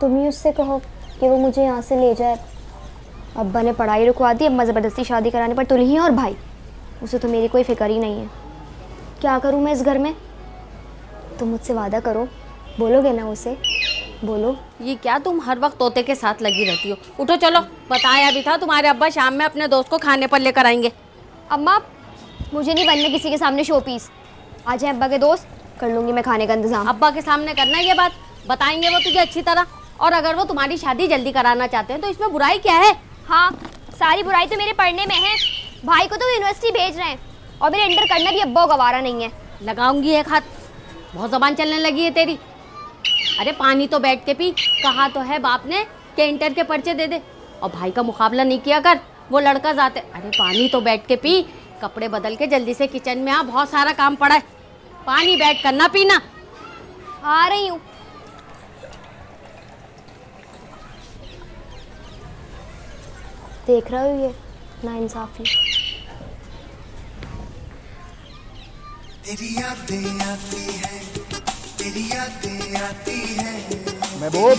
तुम ही उससे कहो कि वो मुझे यहाँ से ले जाए। अब्बा ने पढ़ाई रुकवा दी, अम्मा ज़बरदस्ती शादी कराने पर तुल ही और भाई। उसे तो मेरी कोई फिक्र ही नहीं है। क्या करूँ मैं इस घर में? तुम मुझसे वादा करो, बोलोगे ना उसे? बोलो। ये क्या तुम हर वक्त तोते के साथ लगी रहती हो? उठो चलो, बताया भी था तुम्हारे अब्बा शाम में अपने दोस्त को खाने पर लेकर आएंगे। अम्मा मुझे नहीं बनने किसी के सामने शो पीस। आ जाए अब्बा के दोस्त, कर लूँगी मैं खाने का इंतजाम। अब्बा के सामने करना ये बात, बताएंगे वो तुझे अच्छी तरह। और अगर वो तुम्हारी शादी जल्दी कराना चाहते हैं तो इसमें बुराई क्या है? हाँ, सारी बुराई तो मेरे पढ़ने में है। भाई को तो यूनिवर्सिटी भेज रहे हैं और मेरे इंटर करना भी अब्बा गवारा नहीं है। लगाऊंगी एक हाथ, बहुत जबान चलने लगी है तेरी। अरे पानी तो बैठ के पी, कहा तो है बाप ने कि इंटर के पर्चे दे दे। और भाई का मुकाबला नहीं किया कर, वो लड़का जाते। अरे पानी तो बैठ के पी, कपड़े बदल के जल्दी से किचन में आ, बहुत सारा काम पड़ा है। पानी बैठ कर ना पीना। आ रही हूँ। देख रहा हूँ ये नाइंसाफी। तेरी यादें आती है, तेरी यादें आती है। महबूब,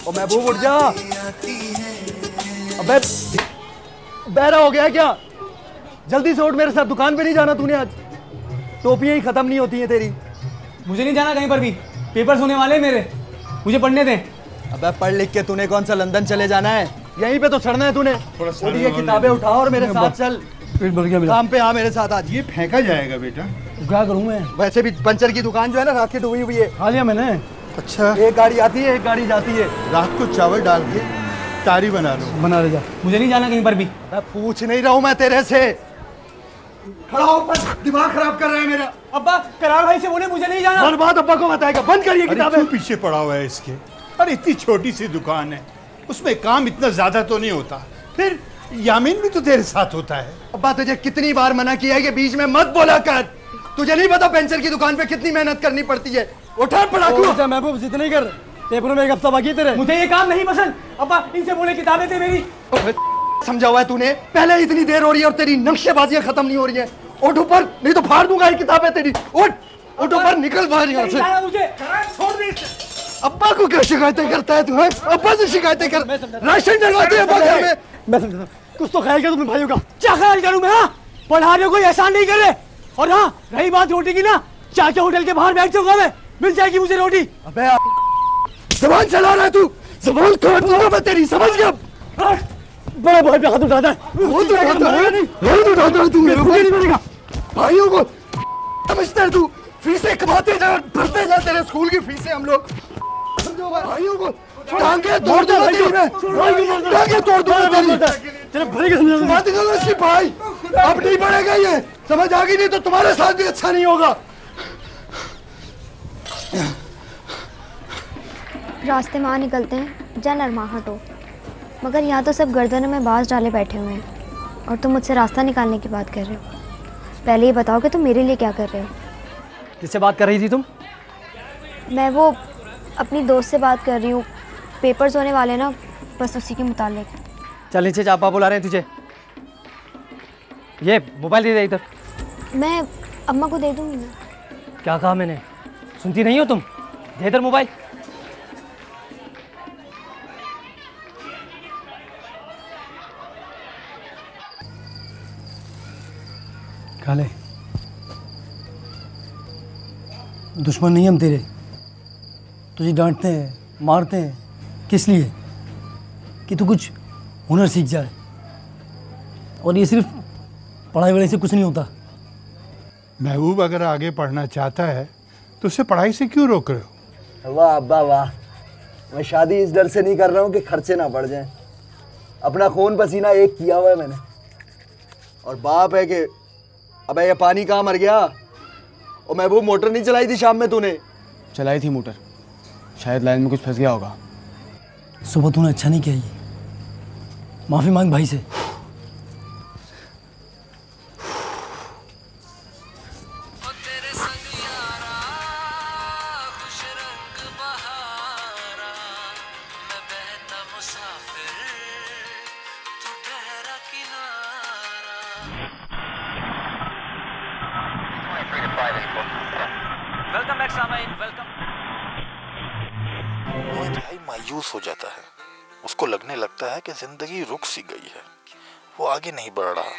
ओ महबूब उठ जा। अबे बहरा हो गया क्या? जल्दी से उठ, मेरे साथ दुकान पे नहीं जाना तूने आज? टोपियां ही खत्म नहीं होती हैं तेरी। मुझे नहीं जाना कहीं पर भी, पेपर्स होने वाले हैं मेरे, मुझे पढ़ने दें। अबे पढ़ लिख के तूने कौन सा लंदन चले जाना है? यहीं पे तो सड़ना है तूने। थोड़ी ये किताबें उठा और मेरे साथ चल। पेट भर गया मेरा। काम पे आ मेरे साथ आज। ये फेंका जाएगा बेटा। क्या करूं मैं? वैसे भी पंचर की दुकान जो है ना, रात की डूबी हुई है। खा लिया मैंने। अच्छा, एक गाड़ी आती है, एक गाड़ी जाती है। रात को चावल डाल के तारी बना लो। बना ले जा, मुझे नहीं जाना कहीं पर भी। पूछ नहीं रहा हूँ मैं तेरे से। खड़ा हो, दिमाग खराब कर रहा है मेरा। अब्बा करार भाई से बोले मुझे नहीं जाना। और बात अब्बा को बताएगा। बंद करिए किताबें। क्यों पीछे पड़ा हुआ है इसके? अरे इतनी छोटी सी दुकान है, उसमें काम इतना ज्यादा तो नहीं होता। फिर यामीन भी तो तेरे साथ होता है। अब्बा तुझे कितनी बार मना किया है कि बीच में मत बोला कर। तुझे नहीं पता पेंचर की दुकान पे कितनी मेहनत करनी पड़ती है। उठा पढ़ा। महबूब जिद नहीं कर, पेपरों में एक हफ्ता बाकी तेरे। मुझे ये काम नहीं पसंद। अब्बा इनसे बोले किताबें थे मेरी। समझा हुआ है तूने? पहले इतनी देर हो रही है और तेरी नक्शेबाजियां खत्म नहीं हो रही हैं। उठ ऊपर, नहीं तो फाड़ दूंगा ये किताबें तेरी। उठ उठ ऊपर, निकल बाहर यहाँ से। मुझे छोड़ दे। अब्बा को क्या शिकायतें करता है तू? अब्बा से शिकायतें कर। राशन डलवाते हैं अब्बा घर में। मैं समझता हूँ, कुछ तो ख्याल कर तुम्हें भाइयों का। क्या ख्याल करूँ मैं? हाँ, पढ़ाने कोई एहसान नहीं करे। और हाँ, रही बात रोटी की ना, चाचा होटल के बाहर बैठ जाऊंगा मैं, मिल जाएगी मुझे रोटी। अबे जबान चला रहा है तू, जबान काट दूंगा मैं तेरी, समझ गया? बड़ा भाई पे हाथ उठाता है। तू मेरे को भाइयों को समझता है तू? फीसें कमाते जा, भरते जा तेरे स्कूल की फीसें हम लोग। समझो भाइयों को टांगे तोड़ दूंगा तेरी मैं, टांगे तोड़ दूंगा तेरी। तेरे भाई का समझा बात करो इसकी भाई, अब नहीं बढ़ेगा ये, समझ आ गई? नहीं तो तुम्हारे साथ भी अच्छा नहीं होगा। रास्ते में आ निकलते हैं, जा नरमा हटो। मगर यहाँ तो सब गर्दनों में बांस डाले बैठे हुए हैं और तुम मुझसे रास्ता निकालने की बात कर रहे हो। पहले ये बताओ कि तुम मेरे लिए क्या कर रहे हो? किससे बात कर रही थी तुम? मैं वो अपनी दोस्त से बात कर रही हूँ, पेपर्स होने वाले ना, बस उसी के मुतालिक। चल नीचे, चापा बुला रहे हैं तुझे। ये मोबाइल दे दे इधर। मैं अम्मा को दे दूँगी ना। क्या कहा मैंने? सुनती नहीं हो तुम? दे इधर मोबाइल। खा ले। दुश्मन नहीं हम तेरे, तुझे डांटते हैं, मारते हैं, किस लिए? कि तू कुछ हुनर सीख जाए। और ये सिर्फ पढ़ाई वढ़ाई से कुछ नहीं होता। महबूब अगर आगे पढ़ना चाहता है तो उसे पढ़ाई से क्यों रोक रहे हो? वाह अब्बा वाह, मैं शादी इस डर से नहीं कर रहा हूँ कि खर्चे ना बढ़ जाएं। अपना खून पसीना एक किया हुआ है मैंने। और बाप है कि अबे ये पानी कहाँ मर गया? और महबूब मोटर नहीं चलाई थी शाम में तूने? चलाई थी मोटर, शायद लाइन में कुछ फंस गया होगा। सुबह तूने अच्छा नहीं किया, ये माफ़ी मांग भाई से। Welcome back, Samain. Welcome. मायूस हो जाता है। उसको लगने लगता है कि जिंदगी रुक सी गई है, वो आगे नहीं बढ़ रहा।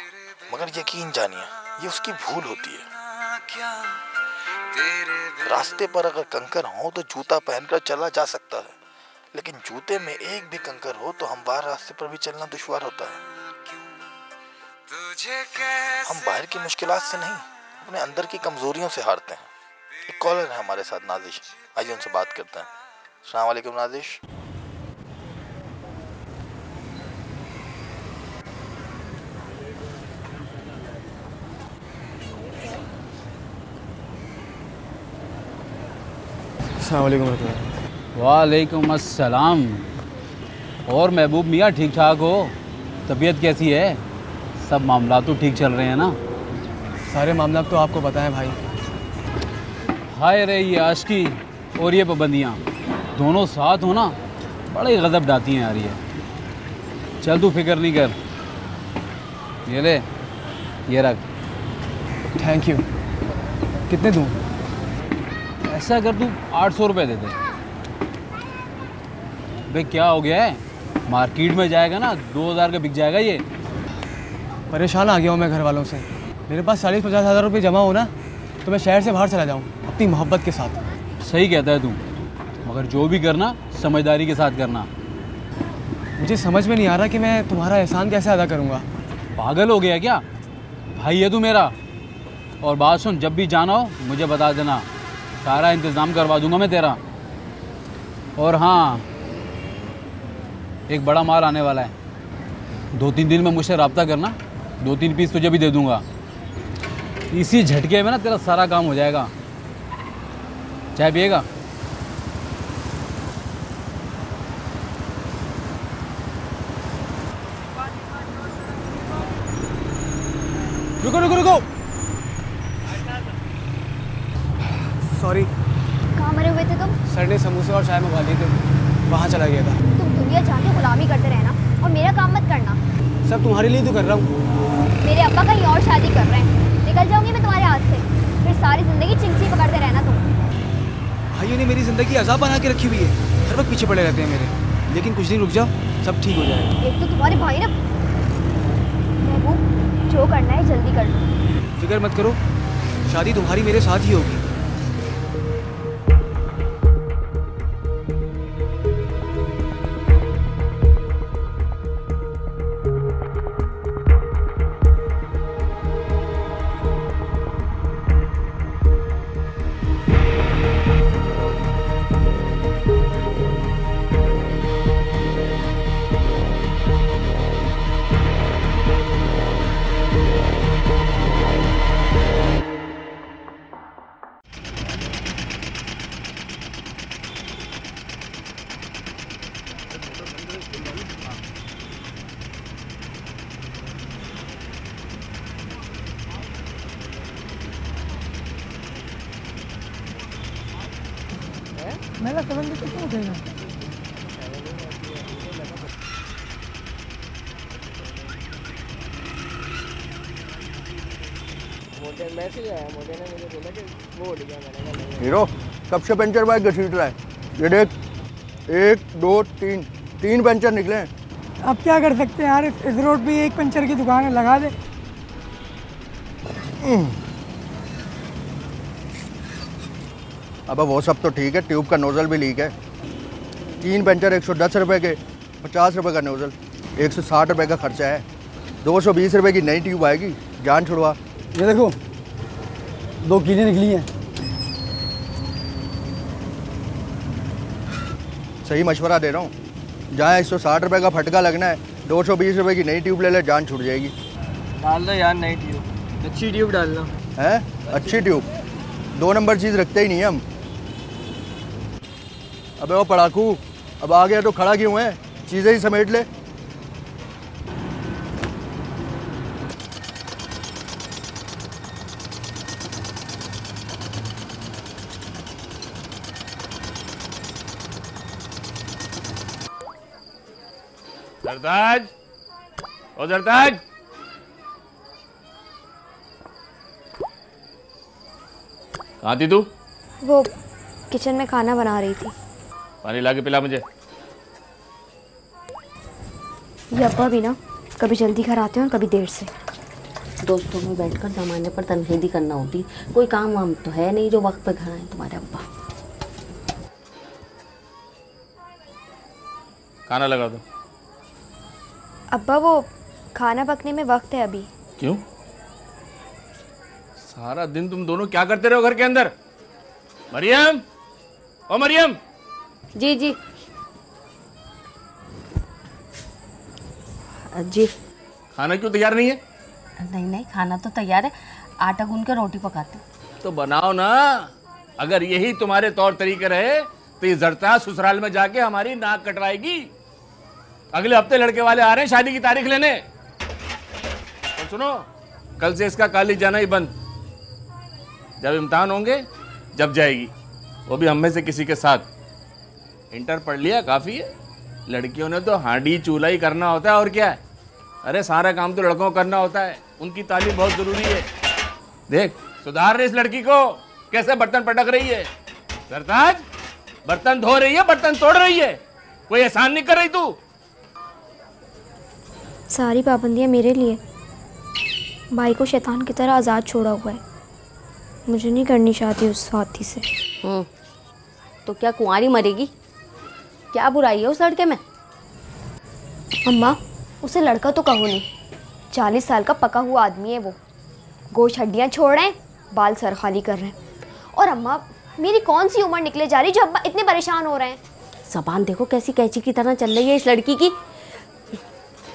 मगर यकीन जानिए ये उसकी भूल होती है। रास्ते पर अगर कंकर हो तो जूता पहनकर चला जा सकता है, लेकिन जूते में एक भी कंकर हो तो हमवार रास्ते पर भी चलना दुश्वार होता है। हम बाहर की मुश्किलात से नहीं, अपने अंदर की कमजोरियों से हारते हैं। एक कॉलर है हमारे साथ, नाजिश, आइए उनसे बात करते हैं। अस्सलाम वालेकुम नाजिश। वालेकुम अस्सलाम। और महबूब मियाँ ठीक ठाक हो? तबीयत कैसी है? सब मामला तो ठीक चल रहे हैं ना? सारे मामला तो आपको पता है भाई। हाय रे ये आशिकी और ये पाबंदियाँ दोनों साथ हो ना, बड़े गज़ब डाती हैं यार ये। चल तू फिक्र नहीं कर, ये ले, ये रख। Thank you. कितने दूँ? ऐसा कर तू 800 रुपये दे दे। भाई क्या हो गया है, मार्केट में जाएगा ना 2000 का बिक जाएगा ये। परेशान आ गया हूँ मैं घर वालों से। मेरे पास 40-50 हज़ार रुपये जमा हो ना तो मैं शहर से बाहर चला जाऊँ अपनी मोहब्बत के साथ। सही कहता है तू, मगर जो भी करना समझदारी के साथ करना। मुझे समझ में नहीं आ रहा कि मैं तुम्हारा एहसान कैसे अदा करूँगा। पागल हो गया क्या? भाई है तू मेरा। और बात सुन, जब भी जाना हो मुझे बता देना, सारा इंतज़ाम करवा दूंगा मैं तेरा। और हाँ, एक बड़ा माल आने वाला है, 2-3 दिन में मुझसे रब्ता करना, 2-3 पीस तुझे भी दे दूंगा। इसी झटके में ना तेरा सारा काम हो जाएगा। चाय पिएगा? रुको रुको रुको, सॉरी। कहाँ मरे हुए थे तुम? सर ने समोसे और चाय मंगवा दिए थे, वहाँ चला गया था। तुम दुनिया चाह के गुलामी करते रहना और मेरा काम मत करना। सब तुम्हारे लिए तो कर रहा हूँ। मेरे अब्बा कहीं और शादी कर रहे हैं, निकल जाऊंगी मैं तुम्हारे हाथ से, फिर सारी जिंदगी चिंची पकड़ते रहना तुम। भाइयों ने मेरी ज़िंदगी अज़ाब बना के रखी हुई है, हर वक्त पीछे पड़े रहते हैं मेरे। लेकिन कुछ दिन रुक जाओ, सब ठीक हो जाएगा। एक तो तुम्हारे भाई ना, महबूब जो करना है जल्दी कर लो। फिक्र मत करो, शादी तुम्हारी मेरे साथ ही होगी। मेरा समझ में क्यों उठेगा? मैसेज आया, मोटे ने मुझे बोला कि वो उठ गया। मैंने कहा नहीं। हीरो कब से पंचर बाइक घसीट रहा है? ये देख, 1 2 3 पंचर निकले हैं। अब क्या कर सकते हैं यार, इस रोड पे एक पंचर की दुकान है, लगा दे। अब वो सब तो ठीक है, ट्यूब का नोजल भी लीक है। 3 पंचर 110 रुपये के, 50 रुपये का नोजल, 160 रुपये का खर्चा है। 220 रुपये की नई ट्यूब आएगी, जान छुड़वा। ये देखो 2 कीलें निकली हैं। सही मशवरा दे रहा हूँ, जहाँ 160 रुपये का फटका लगना है, 220 रुपये की नई ट्यूब ले ले, जान छूट जाएगी। डाल दो यार नई ट्यूब, अच्छी ट्यूब डालना है। अच्छी ट्यूब 2 नंबर चीज़ रखते ही नहीं हम। अबे वो पड़ाकू, अब आ गया तो खड़ा क्यों है? चीज़ें ही समेट ले। जरताज, ओ जरताज, कहाँ थी तू? वो किचन में खाना बना रही थी। पानी ला के पिला मुझे। ये अब्बा भी ना कभी जल्दी घर आते हैं और कभी देर से। दोस्तों में बैठकर जमाने पर तनकीदी करना होती, कोई काम वाम तो है नहीं जो वक्त पे घर आए तुम्हारे अब्बा। खाना लगा दो। अब्बा वो खाना पकने में वक्त है अभी। क्यों? सारा दिन तुम दोनों क्या करते रहो घर के अंदर? मरियम, ओ मरियम। जी जी जी। खाना क्यों तैयार नहीं है? नहीं नहीं, खाना तो तैयार है, आटा गूंद के रोटी पकाते। तो बनाओ ना। अगर यही तुम्हारे तौर तरीके रहे तो ये जरता ससुराल में जाके हमारी नाक कटवाएगी। अगले हफ्ते लड़के वाले आ रहे हैं शादी की तारीख लेने। और सुनो, कल से इसका कॉलेज जाना ही बंद। जब इम्तिहान होंगे जब जाएगी, वो भी हम में से किसी के साथ। इंटर पढ़ लिया काफ़ी है। लड़कियों ने तो हांडी चूल्हा ही करना होता है, और क्या है। अरे सारा काम तो लड़कों को करना होता है, उनकी तालीम बहुत ज़रूरी है। देख, सुधार रहे इस लड़की को, कैसे बर्तन पटक रही है। सरताज, बर्तन धो रही है, बर्तन तोड़ रही है, कोई एहसान नहीं कर रही तू। सारी पाबंदियाँ मेरे लिए। भाई को शैतान की तरह आज़ाद छोड़ा हुआ है। मुझे नहीं करनी चाहती उस हाथी से। तो क्या कुंवारी मरेगी? क्या बुराई है उस लड़के में? अम्मा, उसे लड़का तो कहो नहीं, 40 साल का पका हुआ आदमी है वो। गोश्त हड्डियाँ छोड़ रहे हैं, बाल सर खाली कर रहे हैं। और अम्मा, मेरी कौन सी उम्र निकले जा रही जो अब्बा इतने परेशान हो रहे हैं। ज़बान देखो कैसी कैंची की तरह चल रही है इस लड़की की।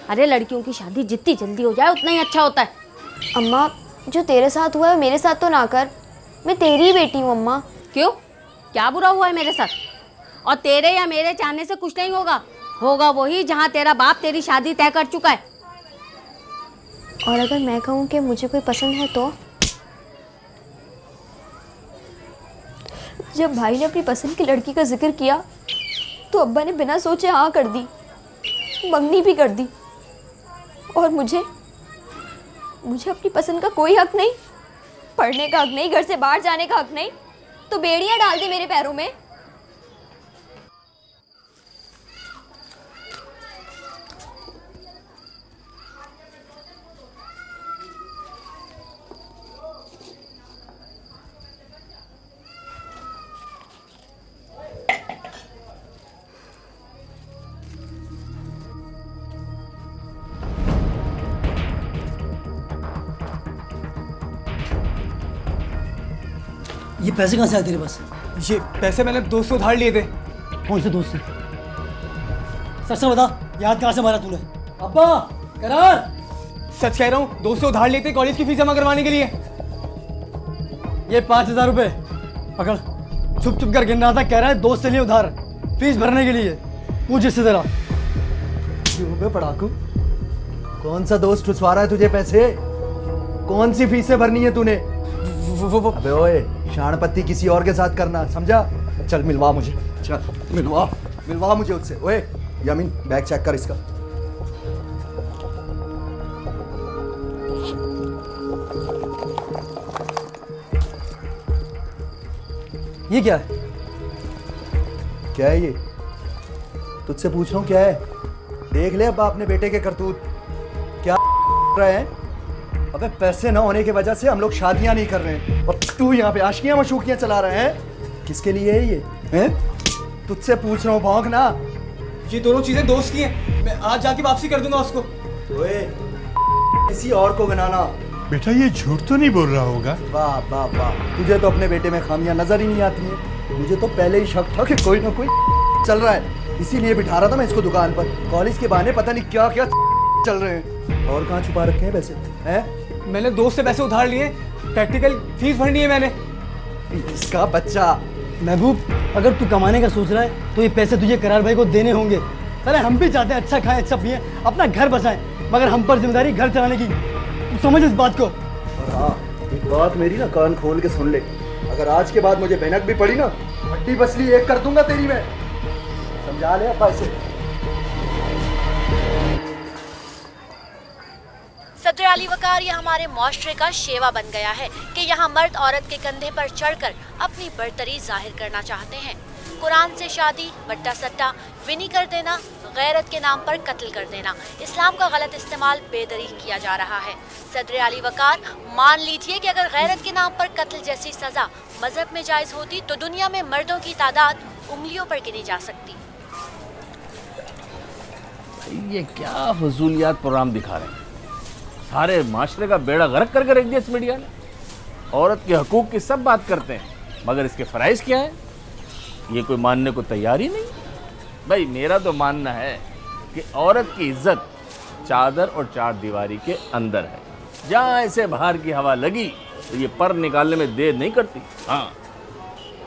अरे लड़कियों की शादी जितनी जल्दी हो जाए उतना ही अच्छा होता है। अम्मा, जो तेरे साथ हुआ है मेरे साथ तो ना कर। मैं तेरी ही बेटी हूँ अम्मा। क्यों? क्या बुरा हुआ है मेरे साथ? और तेरे या मेरे चाहने से कुछ नहीं होगा। होगा वही जहाँ तेरा बाप तेरी शादी तय कर चुका है। और अगर मैं कहूँ कि मुझे कोई पसंद है तो? जब भाई ने अपनी पसंद की लड़की का जिक्र किया तो अब्बा ने बिना सोचे हाँ कर दी, मंगनी भी कर दी। और मुझे अपनी पसंद का कोई हक नहीं, पढ़ने का हक नहीं, घर से बाहर जाने का हक नहीं, तो बेड़ियां डाल दी मेरे पैरों में। ये पैसे कहाँ से आए तेरे पास? ये पैसे मैंने दोस्त से उधार लिए थे। कौन से दोस्त से? सच से बता, याद कहाँ से मारा तूने? अब्बा, करार। सच कह रहा हूँ, दोस्त से उधार लिए थे कॉलेज की फीस जमा करवाने के लिए। ये 5000 रुपये पकड़। चुप चुप कर गिन रहा था, कह रहा है दोस्त से लिए उधार फीस भरने के लिए। पूछ इससे जरा। रुपये पढ़ाकू, कौन सा दोस्त ठुसवा रहा है तुझे पैसे? कौन सी फीसें भरनी है तूने? अबे ओए, शानपत्ती किसी और के साथ करना, समझा? चल मिलवा मुझे, चल मिलवा मुझे उससे। ओए यामीन, बैग चेक कर इसका। ये क्या है? क्या है ये? तुझसे पूछ रहा हूँ क्या है? देख ले अब अपने बेटे के करतूत क्या रहे हैं। अबे पैसे ना होने की वजह से हम लोग शादियां नहीं कर रहे हैं और तू यहाँ पे आशिकियां मशूकियां चला रहे हैं। किसके लिए है ये? हैं? तुझसे पूछ रहा हूँ, भौंक ना। ये दोनों चीजें दोस्त की हैं। मैं आज जाके वापसी कर दूंगा उसको। ओए, किसी और को बनाना। बेटा ये झूठ तो नहीं बोल रहा होगा? वाह वाह वाह, तुझे तो अपने बेटे में खामियां नजर ही नहीं आती हैं। मुझे तो पहले ही शक था कि कोई ना कोई चल रहा है, इसीलिए बिठा रहा था मैं इसको दुकान पर। कॉलेज के बहाने पता नहीं क्या क्या चल रहे हैं। और कहाँ छुपा रखे हैं पैसे? हैं? मैंने दोस्त से पैसे उधार लिए, प्रैक्टिकल फीस भरनी है मैंने। इसका बच्चा। महबूब, अगर तू कमाने का सोच रहा है तो ये पैसे तुझे करार भाई को देने होंगे। अरे हम भी चाहते हैं अच्छा खाएं, अच्छा पिए, अपना घर बसाएं, मगर हम पर जिम्मेदारी घर चलाने की। तू समझ इस बात को। और हाँ, एक बात मेरी ना कान खोल के सुन ले। अगर आज के बाद मुझे भनक भी पड़ी ना, हड्डी बसली एक कर दूंगा तेरी मैं। समझा ले अब्बा इसे। सदर अली वकार ये हमारे माशरे का शेवा बन गया है कि यहाँ मर्द औरत के कंधे पर चढ़कर अपनी बर्तरी जाहिर करना चाहते हैं। कुरान से शादी, बट्टा सट्टा, विनी कर देना गैरत के नाम पर कत्ल कर देना। इस्लाम का गलत इस्तेमाल बेदरीग किया जा रहा है। सदर अली वकार, मान लीजिए कि अगर गैरत के नाम पर कत्ल जैसी सजा मजहब में जायज होती तो दुनिया में मर्दों की तादाद उंगलियों पर गिनी जा सकती। ये क्या फजूलियात प्रोग्राम दिखा रहे हैं, सारे माशरे का बेड़ा गर्क करके रख दिया इस मीडिया ने। औरत के हकूक की सब बात करते हैं, मगर इसके फ़राइज़ क्या है ये कोई मानने को तैयार ही नहीं। भाई मेरा तो मानना है कि औरत की इज्जत चादर और चार दीवारी के अंदर है। जहाँ ऐसे बाहर की हवा लगी तो ये पर निकालने में देर नहीं करती। हाँ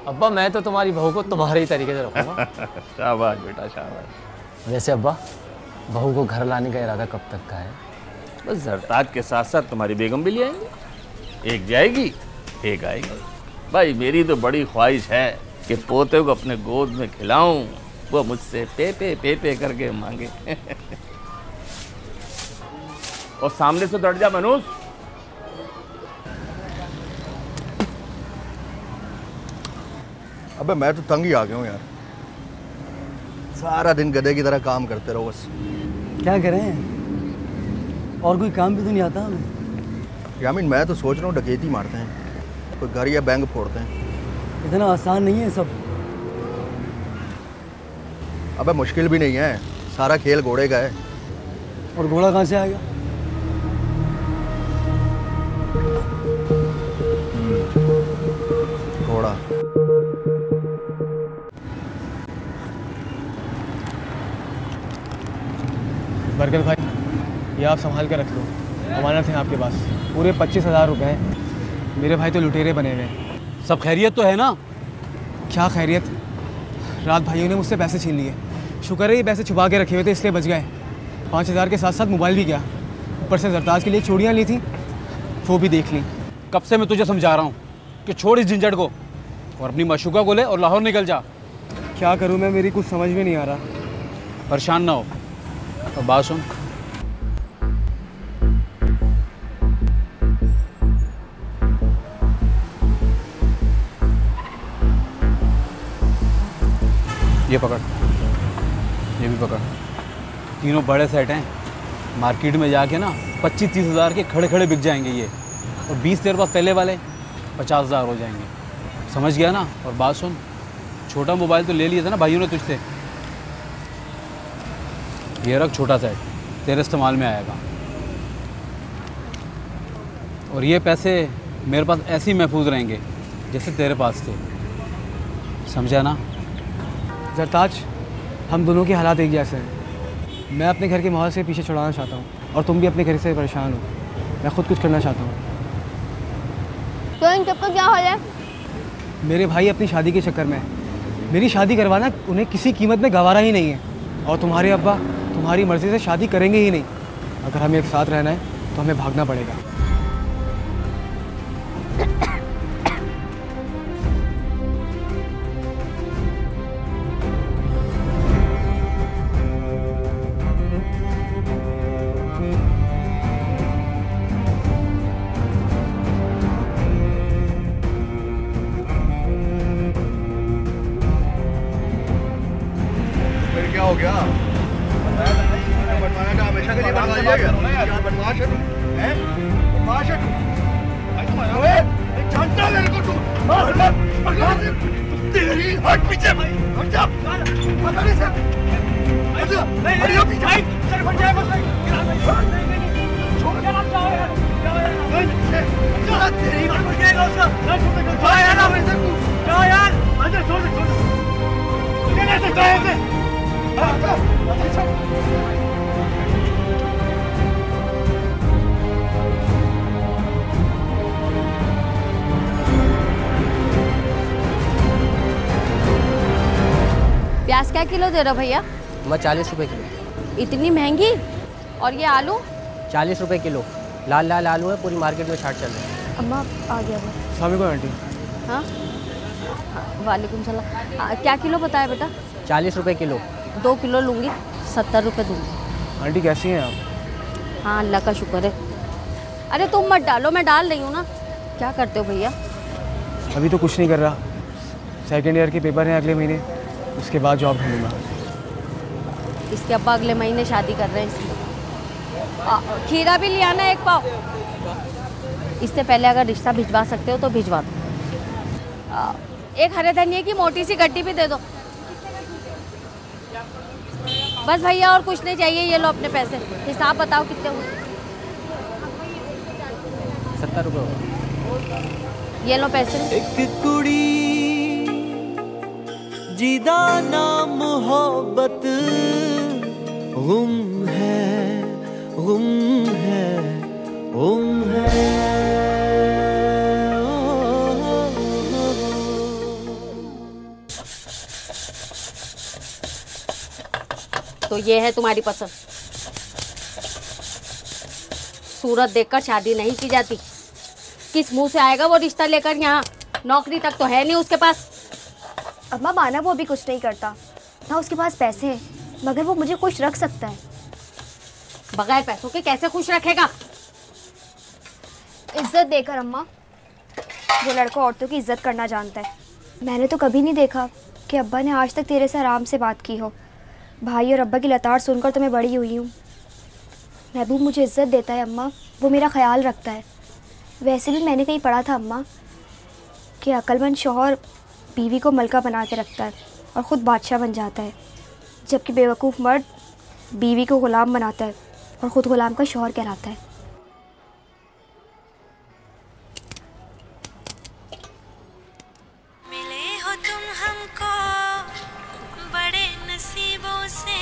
अब्बा, मैं तो तुम्हारी बहू को तुम्हारे ही तरीके से रखूँगा। शाबाश बेटा शाबाश। वैसे अब्बा, बहू को घर लाने का इरादा कब तक का है? बस जरताज के साथ साथ तुम्हारी बेगम भी ले आएंगे, एक जाएगी एक आएगी। भाई मेरी तो बड़ी ख्वाहिश है कि पोते को अपने गोद में खिलाऊं, वो मुझसे पे करके मांगे। और सामने से डट जा मनोज। अबे मैं तो तंग ही आ गया हूँ यार, सारा दिन गधे की तरह काम करते रहो बस। क्या करें, और कोई काम भी तो नहीं आता हमें। यामीन मैं तो सोच रहा हूँ डकैती मारते हैं, कोई घर या बैंक फोड़ते हैं। इतना आसान नहीं है सब। अबे मुश्किल भी नहीं है, सारा खेल घोड़े का है। और घोड़ा कहाँ से आएगा? घोड़ा बरकत भाई, ये आप संभाल कर रख लो, अमानत है आपके पास। पूरे 25,000 रुपये हैं। मेरे भाई तो लुटेरे बने हुए हैं। सब खैरियत तो है ना? क्या खैरियत, रात भाइयों ने मुझसे पैसे छीन लिए। शुक्र है ये पैसे छुपा के रखे हुए थे इसलिए बच गए। 5,000 के साथ साथ मोबाइल भी गया, ऊपर से जरताज के लिए चूड़ियाँ ली थी, वो भी देख ली। कब से मैं तुझे समझा रहा हूँ कि छोड़ इस झंझट को और अपनी मशूका को ले और लाहौर निकल जा। क्या करूँ मैं, मेरी कुछ समझ में नहीं आ रहा। परेशान ना हो और बात सुन, ये पकड़, ये भी पकड़। तीनों बड़े सेट हैं, मार्केट में जाके ना 25-30 हज़ार के खड़े खड़े बिक जाएंगे ये, और 20 देर बाद पहले वाले 50,000 हो जाएंगे। समझ गया ना? और बात सुन, छोटा मोबाइल तो ले लिया था ना भाइयों ने तुझसे, ये रख छोटा सेट, तेरे इस्तेमाल में आएगा। और ये पैसे मेरे पास ऐसे ही महफूज रहेंगे जैसे तेरे पास थे, समझा ना? जरताज, हम दोनों के हालात एक जैसे हैं। मैं अपने घर के माहौल से पीछे छुड़ाना चाहता हूँ और तुम भी अपने घर से परेशान हो। मैं खुद कुछ करना चाहता हूँ। तो इन सबका क्या हाल है? मेरे भाई अपनी शादी के चक्कर में है। मेरी शादी करवाना उन्हें किसी कीमत में गवारा ही नहीं है, और तुम्हारे अब्बा तुम्हारी मर्ज़ी से शादी करेंगे ही नहीं। अगर हमें एक साथ रहना है तो हमें भागना पड़ेगा। क्या हो गया? बनवाया था हमेशा के लिए बनवा लिया क्या? बनवा शर्ट है, बनवा शर्ट। अरे जानता है मेरे को तू? तेरी हट पीछे भाई, हट जा। पकड़ इसे। हट जा। नहीं पीछे। सर फट जाएगा सर। छोड़ के ना जाओ यार। तेरी हट पड़ जाएगा उसका। जा यार अब इसे तू। जा यार। अंदर छोड़ दे, छोड़ दे। कैसे जाए इसे? प्याज क्या किलो दे रहे हो भैया? मैं 40 रुपये किलो। इतनी महंगी? और ये आलू? 40 रुपये किलो। लाल लाल आलू है, पूरी मार्केट में 60 चल रहा है। अम्मा आ गया वो। स्वामी को आंटी। हाँ, वालेकुम सलाम। क्या किलो बताया बेटा? 40 रुपये किलो। 2 किलो लूँगी, 70 रुपये दूँगी। आंटी कैसी हैं आप? हाँ अल्लाह का शुक्र है। अरे तुम मत डालो, मैं डाल रही हूँ ना। क्या करते हो भैया? अभी तो कुछ नहीं कर रहा, सेकेंड ईयर के पेपर हैं अगले महीने, उसके बाद जॉब ढूंढूंगा। इसके अब्बा अगले महीने शादी कर रहे हैं इसकी। खीरा भी ले आना 1 पाव। इससे पहले अगर रिश्ता भिजवा सकते हो तो भिजवा दो। एक हरे धनिया की मोटी सी गड्डी भी दे दो। बस भैया और कुछ नहीं चाहिए। ये लो अपने पैसे। हिसाब बताओ कितने हुए? 70 रुपये। ये लो पैसे। एक कुड़ी जिदा ना मोहब्बत गुम है, गुम है, गुम है। तो ये है तुम्हारी पसंद। सूरत देखकर शादी नहीं की जाती। किस मुंह से आएगा वो रिश्ता लेकर यहाँ? नौकरी तक तो है नहीं उसके पास। अम्मा माना वो अभी कुछ नहीं करता ना, उसके पास पैसे हैं, मगर वो मुझे खुश रख सकता है। बगैर पैसों के कैसे खुश रखेगा? इज्जत देकर अम्मा। वो लड़का औरतों की इज्जत करना जानता है। मैंने तो कभी नहीं देखा कि अब्बा ने आज तक तेरे से आराम से बात की हो। भाई और अब्बा की लताड़ सुनकर तो मैं बड़ी हुई हूँ। महबूब मुझे इज्जत देता है अम्मा, वो मेरा ख्याल रखता है। वैसे भी मैंने कहीं पढ़ा था अम्मा कि अक्लमंद शौहर बीवी को मलका बना के रखता है और ख़ुद बादशाह बन जाता है, जबकि बेवकूफ़ मर्द बीवी को ग़ुलाम बनाता है और ख़ुद ग़ुलाम का शौहर कहलाता है। मिले हो तुम हमको बड़े नसीबों से,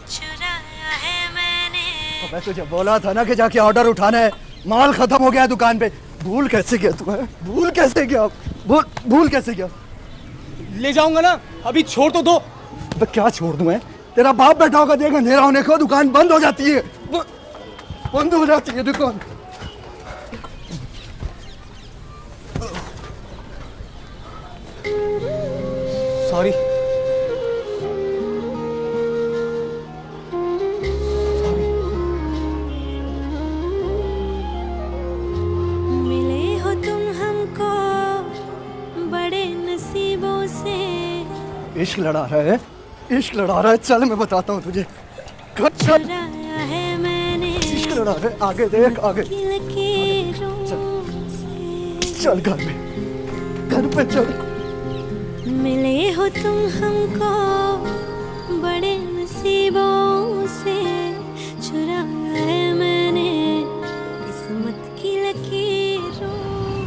चुराया है मैंने। मैं तुझे बोला था ना कि जाके ऑर्डर उठाना है। माल खत्म हो गया है दुकान पे। भूल कैसे गया तुम्हें? भूल कैसे गया? भूल कैसे गया? ले जाऊंगा ना, अभी छोड़ तो दो। तो क्या छोड़ दूं मैं? तेरा बाप बैठा होगा, देख अंधेरा होने को दुकान बंद हो जाती है। बंद हो जाती है दुकान। सॉरी। मिले हो तुम हमको बड़े नसीबों से। इश्क लड़ा रहा है, इश्क लड़ा रहा है। चल मैं बताता हूँ तुझे। चुराया है मैंने। इश्क लड़ा रहा है। आगे देख, आगे चल घर में, घर पे चल। मिले हो तुम हमको बड़े नसीबों से, चुराया है मैंने किस्मत की लकीरों।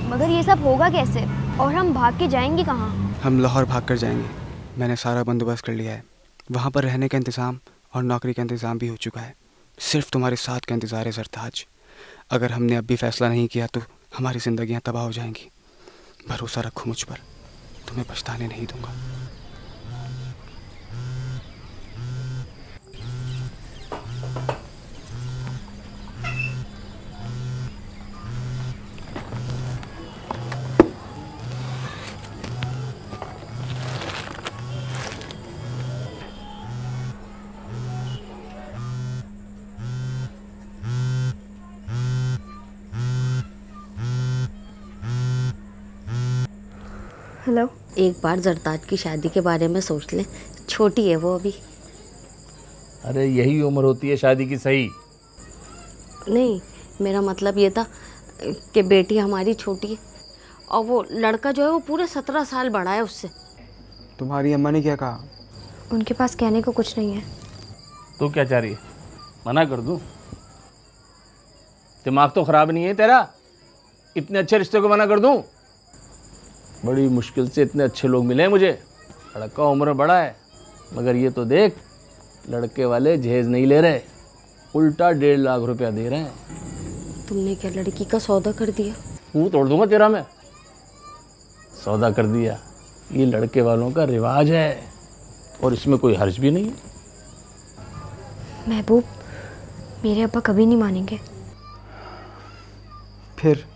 मगर ये सब होगा कैसे और हम भाग के जाएंगे कहाँ? हम लाहौर भाग कर जाएंगे। मैंने सारा बंदोबस्त कर लिया है। वहाँ पर रहने का इंतज़ाम और नौकरी का इंतज़ाम भी हो चुका है। सिर्फ तुम्हारे साथ का इंतज़ार है सरताज। अगर हमने अब भी फैसला नहीं किया तो हमारी ज़िंदगियाँ तबाह हो जाएंगी। भरोसा रखो मुझ पर, तुम्हें पछताने नहीं दूंगा। हेलो। एक बार जरताज की शादी के बारे में सोच ले। छोटी है वो अभी। अरे यही उम्र होती है शादी की। सही नहीं, मेरा मतलब ये था कि बेटी हमारी छोटी है और वो लड़का जो है वो पूरे 17 साल बड़ा है उससे। तुम्हारी अम्मा ने क्या कहा? उनके पास कहने को कुछ नहीं है। तो क्या चाह रही है? मना कर दूं? दिमाग तो खराब नहीं है तेरा? इतने अच्छे रिश्ते को मना कर दूं? बड़ी मुश्किल से इतने अच्छे लोग मिले हैं मुझे। लड़का उम्र बड़ा है, मगर ये तो देख, लड़के वाले जहेज नहीं ले रहे, उल्टा 1.5 लाख रुपया दे रहे हैं। तुमने क्या लड़की का सौदा कर दिया? मुंह तोड़ दूंगा तेरा मैं। सौदा कर दिया, ये लड़के वालों का रिवाज है और इसमें कोई हर्ज भी नहीं है। महबूब, मेरे अब्बा कभी नहीं मानेंगे। फिर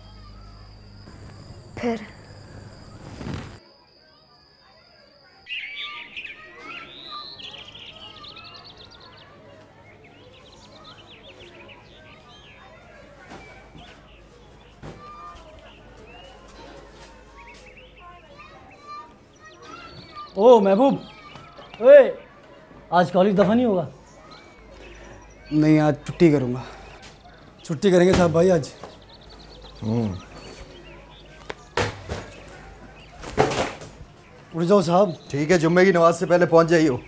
ओ महबूब, ओए आज कॉलेज दफ़ा नहीं होगा? नहीं, आज छुट्टी करूँगा। छुट्टी करेंगे साहब भाई आज। उठ जाओ साहब। ठीक है, जुम्मे की नमाज से पहले पहुंच जाइयो।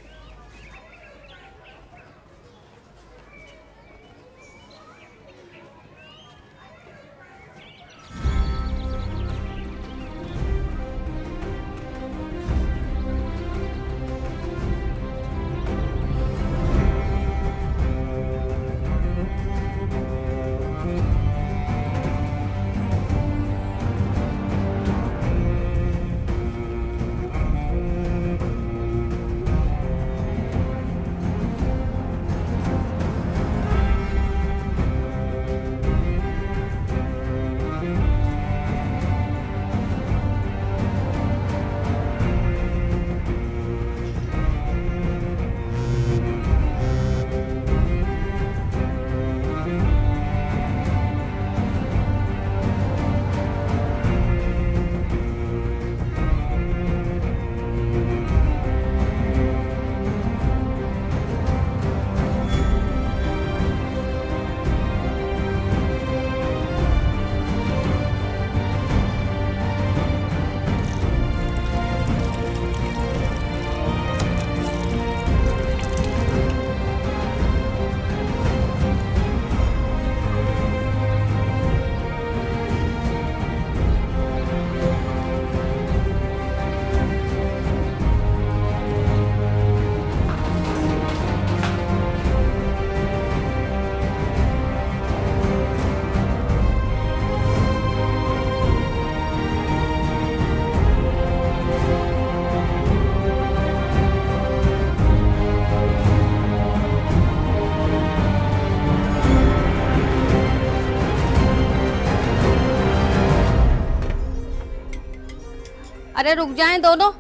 अरे रुक जाएं दोनों,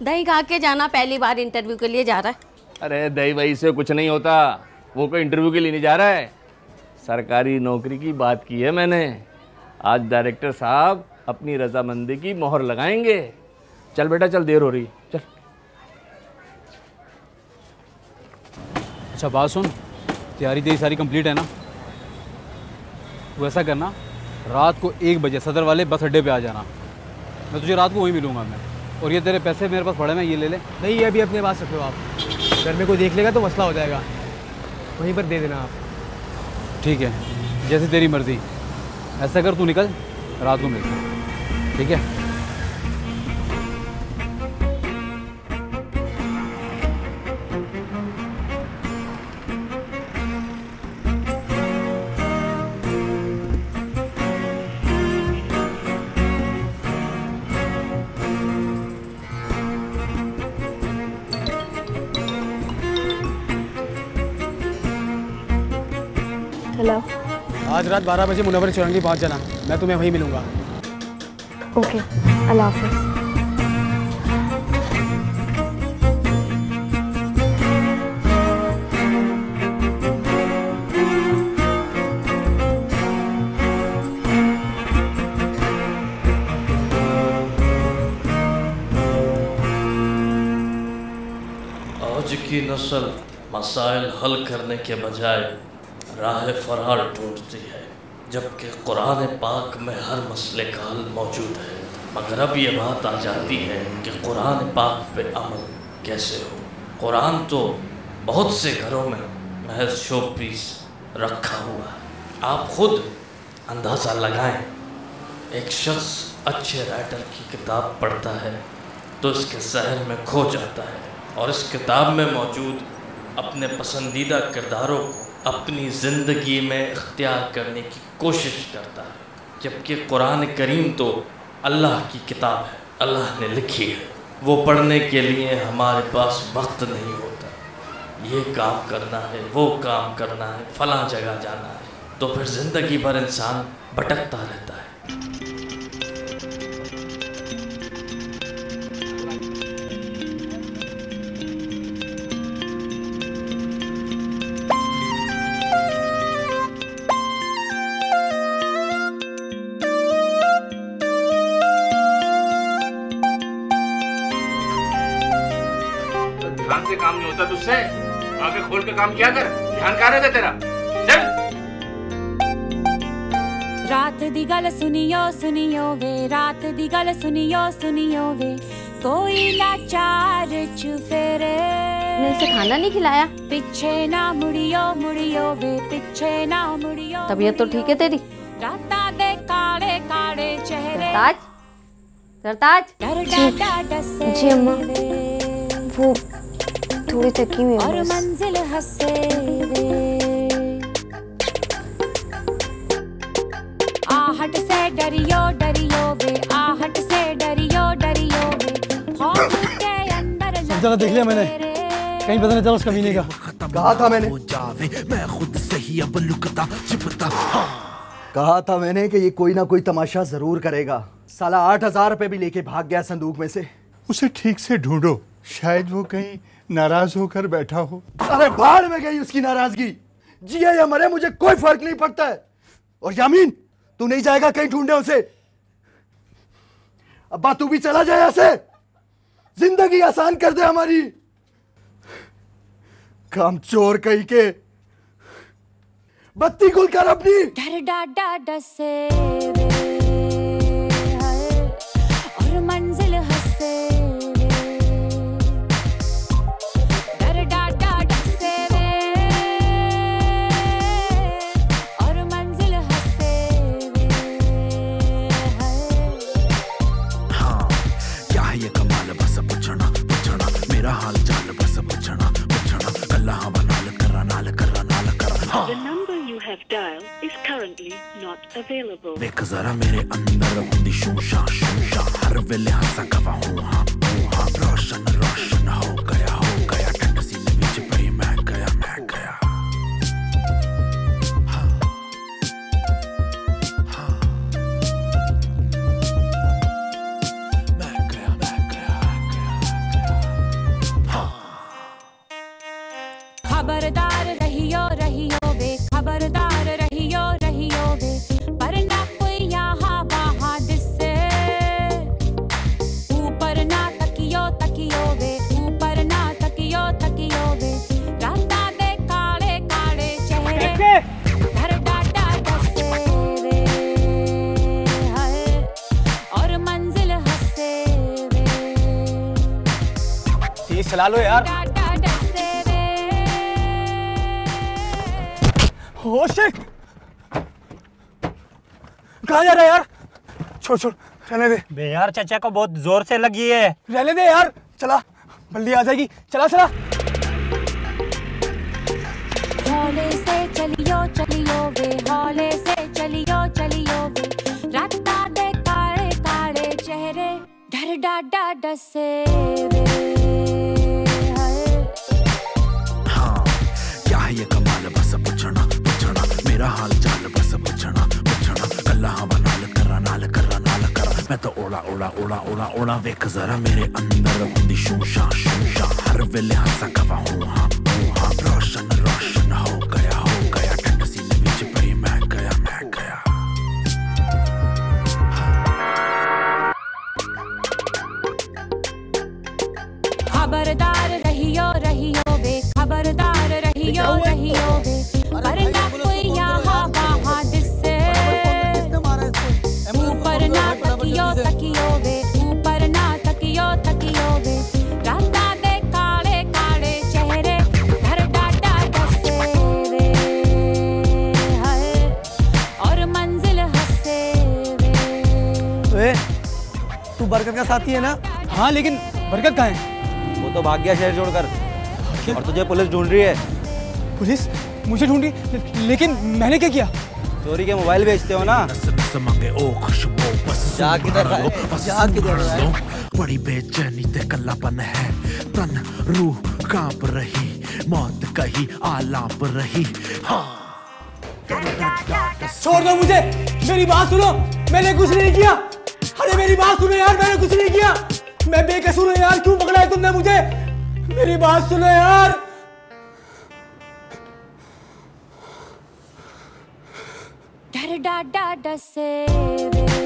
दही खा के जाना, पहली बार इंटरव्यू के लिए जा रहा है। अरे दही वही से कुछ नहीं होता, वो कोई इंटरव्यू के लिए नहीं जा रहा है, सरकारी नौकरी की बात की है मैंने। आज डायरेक्टर साहब अपनी रजामंदी की मोहर लगाएंगे। चल बेटा चल, देर हो रही, चल। अच्छा बात सुन, तैयारी तेरी सारी कंप्लीट है ना? वैसा करना, रात को 1 बजे सदर वाले बस अड्डे पे आ जाना। मैं तुझे रात को वहीं मिलूंगा मैं। और ये तेरे पैसे मेरे पास पड़े हैं, ये ले ले। नहीं, ये अभी अपने पास रखो आप, घर में कोई देख लेगा तो मसला हो जाएगा, वहीं पर दे देना आप। ठीक है, जैसे तेरी मर्ज़ी। ऐसा कर, तू निकल, रात को मिलते हैं, ठीक है? हेलो। आज रात 12 बजे मुनव्वर चौरंगी पहुंच जाना, मैं तुम्हें वहीं मिलूंगा। ओके, अल्लाह हाफ़िज़। आज की नस्ल मसाइल हल करने के बजाय राह फरार ढूंढती है, जबकि कुरान पाक में हर मसले का हल मौजूद है। मगर अब ये बात आ जाती है कि कुरान पाक पे अमल कैसे हो। कुरान तो बहुत से घरों में महज शोपीस रखा हुआ है। आप खुद अंदाज़ा लगाएं, एक शख्स अच्छे राइटर की किताब पढ़ता है तो इसके जहन में खो जाता है और इस किताब में मौजूद अपने पसंदीदा किरदारों को अपनी ज़िंदगी में इख्तियार करने की कोशिश करता है। जबकि कुरान करीम तो अल्लाह की किताब है, अल्लाह ने लिखी है। वो पढ़ने के लिए हमारे पास वक्त नहीं होता। ये काम करना है, वो काम करना है, फ़लाँ जगह जाना है, तो फिर ज़िंदगी भर इंसान भटकता रहता है। ध्यान से काम नहीं होता तुझसे। आंखें खोल के काम किया कर, ध्यान कहाँ रहता तेरा? चल। रात दी गल सुनियो सुनियो वे, रात दी गल सुनियो सुनियो वे, कोई लाचार चुफेरे। ने उसे खाना नहीं खिलाया? पीछे ना मुड़ियो मुड़ियो वे, पीछे ना मुड़ियो। तबीयत तो ठीक है तेरी? राता दे काले काले चेहरे। सरताज? जी अम्मा, वो थोड़ी थकी हुई और मंजिल हंसे वे, आहट से डरियो डरियो वे, आहट से डरियो डरियो वे, खौफ के अंदर सब जगह देख लिया मैंने, कहीं पता नहीं चला उस कमीने का। कहा था मैंने, मैं खुद से ही अब लुकता छिपता। कहा था मैंने कि ये कोई ना कोई तमाशा जरूर करेगा। साला 8,000 रुपए भी लेके भाग गया संदूक में से। उसे ठीक से ढूंढो, शायद वो कहीं नाराज होकर बैठा हो। अरे भाड़ में गई उसकी नाराजगी, जिए या मरे मुझे कोई फर्क नहीं पड़ता है। और यामीन, तू नहीं जाएगा कहीं ढूंढने उसे? अब्बा तू भी चला जाए ऐसे, जिंदगी आसान कर दे हमारी। कामचोर कहीं के, बत्ती खुल कर अपनी। डर डाडा डसे वे, और मंजिल हंसे वे, डर डाडा डसे वे, और मंजिल हंसे वे। हाँ क्या है ये कमाल, बस पूछना पूछना मेरा हाल चाल, बस पूछना पूछना कल्ला हवा नाल करा नाल करा नाल करा। हाँ The number you have dialed is currently not available. देख जरा मेरे अंदर हुंदी शूशा शूशा, हर वेले हंसा कवा हूँ हाँ रोशन रोशन हो गया ठंड सीने विच पई मैं गया मैं गया। हाँ हाँ मैं गया हाँ। खबरदार रहियो रहियो वे, खबरदार रहियो रहियो वे, पर ना कोई यहाँ वहाँ दिसे, ऊपर ना तकियो तकियो वे, ऊपर ना तकियो तकियो वे, राता दे काले काले चेहरे, घर डाटा डसे वे, हाय, और मंजिल हंसे वे, तेज चला लो यार। डाटा डसे वे। ओ शिट, कहाँ जा रहा है यार? छोड़ छोड़, रहने दे। बे यार चाचा को बहुत जोर से लगी है। रहने दे यार, चला बल्ली आ जाएगी, चला चला। हौले से चलियो चलियो वे, हौले से चलियो चलियो वे, राता दे काले काले चेहरे, डर डाडा डसे वे, हाय। हाँ क्या है ये कमाल, बस पूछना पूछना मेरा हाल चाल, बस पूछना पूछना कल्ला हवा नाल करा नाल करा नाल करा। मैं तो ओड़ा ओड़ा ओड़ा ओड़ा ओड़ा, वेख जरा मेरे अंदर हुंदी शूशा शूशा, हर वेले हंसा कवा हूँ हाँ रोशन रोशन हो गया ठंड सीने विच पई मैं गया मैं गया। खबरदार रहियो रहियो वे, खबरदार रहियो रहियो वे, पर ना कोई यहाँ वहाँ दिसे, ऊपर ना तकियो तकियो वे, ऊपर ना तकियो तकियो वे, राता दे काले काले चेहरे, घर डाटा डसे वे, हाय, और मंजिल हंसे वे। ओए, तू बरकत का साथी है ना? हाँ लेकिन बरकत कहाँ है? वो तो भाग गया शहर छोड़कर, और तुझे पुलिस ढूंढ रही है। पुलिस मुझे ढूंढ रही? लेकिन मैंने क्या किया? चोरी के मोबाइल बेचते हो ना? जा किधर बड़ी बेचैनी ते कल्लापन है, तन रूह कांप रही, मौत कही आलाप रही। हाँ छोड़ दो मुझे, मेरी बात सुनो, मैंने कुछ नहीं किया। अरे मेरी बात सुनो यार, मैंने कुछ नहीं किया, मैं बेकसूर हूँ यार, क्यों पकड़ा है तुमने मुझे? मेरी बात सुनो यार। डर डाडा डसे वे,